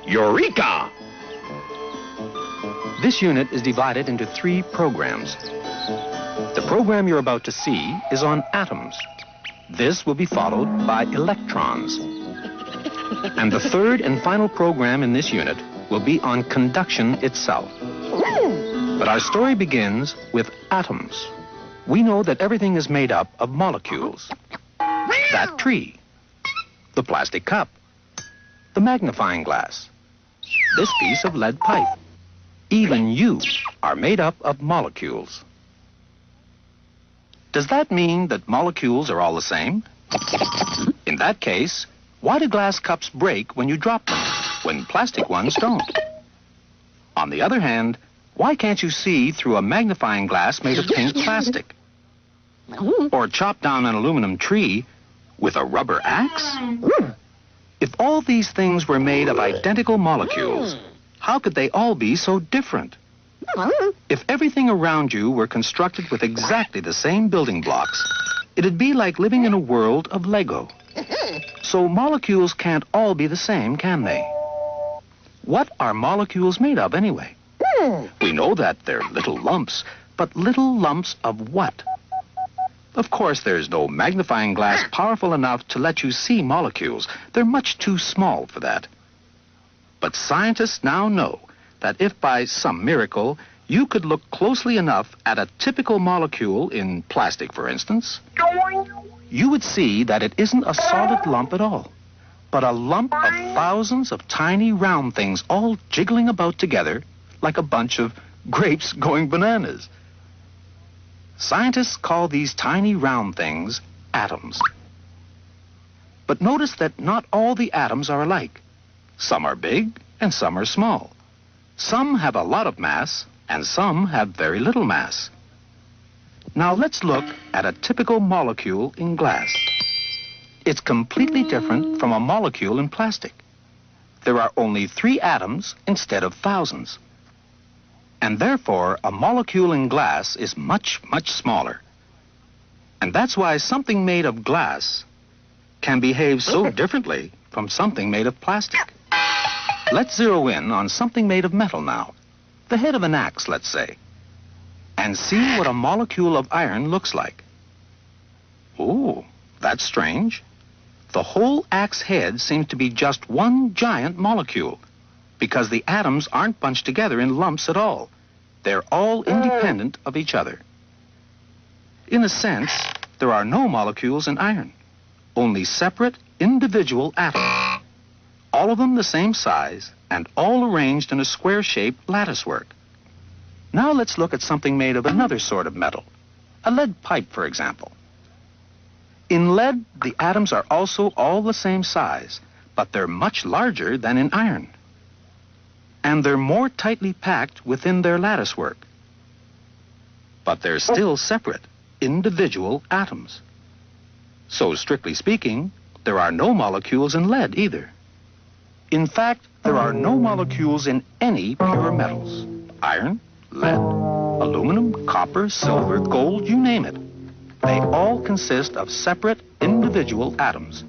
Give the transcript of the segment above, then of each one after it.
Eureka! This unit is divided into 3 programs. The program you're about to see is on atoms. This will be followed by electrons. And the 3rd and final program in this unit will be on conduction itself. But our story begins with atoms. We know that everything is made up of molecules. That tree, the plastic cup, the magnifying glass, this piece of lead pipe. Even you are made up of molecules. Does that mean that molecules are all the same? In that case, why do glass cups break when you drop them, when plastic ones don't? On the other hand, why can't you see through a magnifying glass made of pink plastic? Or chop down an aluminum tree with a rubber axe? If all these things were made of identical molecules, how could they all be so different? If everything around you were constructed with exactly the same building blocks, it'd be like living in a world of Lego. So molecules can't all be the same, can they? What are molecules made of anyway? We know that they're little lumps, but little lumps of what? Of course, there's no magnifying glass powerful enough to let you see molecules. They're much too small for that. But scientists now know that if by some miracle you could look closely enough at a typical molecule in plastic, for instance, you would see that it isn't a solid lump at all, but a lump of thousands of tiny round things all jiggling about together like a bunch of grapes going bananas. Scientists call these tiny round things atoms. But notice that not all the atoms are alike. Some are big and some are small. Some have a lot of mass and some have very little mass. Now let's look at a typical molecule in glass. It's completely different from a molecule in plastic. There are only 3 atoms instead of thousands. And therefore, a molecule in glass is much, much smaller. And that's why something made of glass can behave so differently from something made of plastic. Let's zero in on something made of metal now. The head of an axe, let's say. And see what a molecule of iron looks like. Ooh, that's strange. The whole axe head seems to be just one giant molecule, because the atoms aren't bunched together in lumps at all. They're all independent of each other. In a sense, there are no molecules in iron, only separate individual atoms. All of them the same size and all arranged in a square-shaped latticework. Now let's look at something made of another sort of metal, a lead pipe, for example. In lead, the atoms are also all the same size, but they're much larger than in iron. And they're more tightly packed within their latticework. But they're still separate, individual atoms. So, strictly speaking, there are no molecules in lead either. In fact, there are no molecules in any pure metals. Iron, lead, aluminum, copper, silver, gold, you name it. They all consist of separate individual atoms.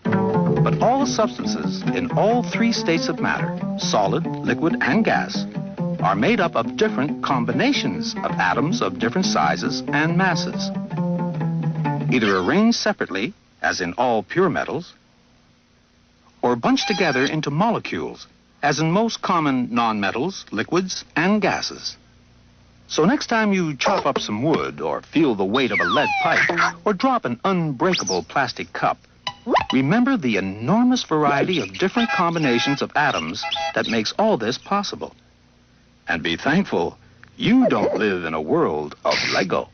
But all substances in all 3 states of matter, solid, liquid, and gas, are made up of different combinations of atoms of different sizes and masses. Either arranged separately, as in all pure metals, or bunched together into molecules, as in most common nonmetals, liquids, and gases. So next time you chop up some wood, or feel the weight of a lead pipe, or drop an unbreakable plastic cup, remember the enormous variety of different combinations of atoms that makes all this possible. And be thankful you don't live in a world of Lego.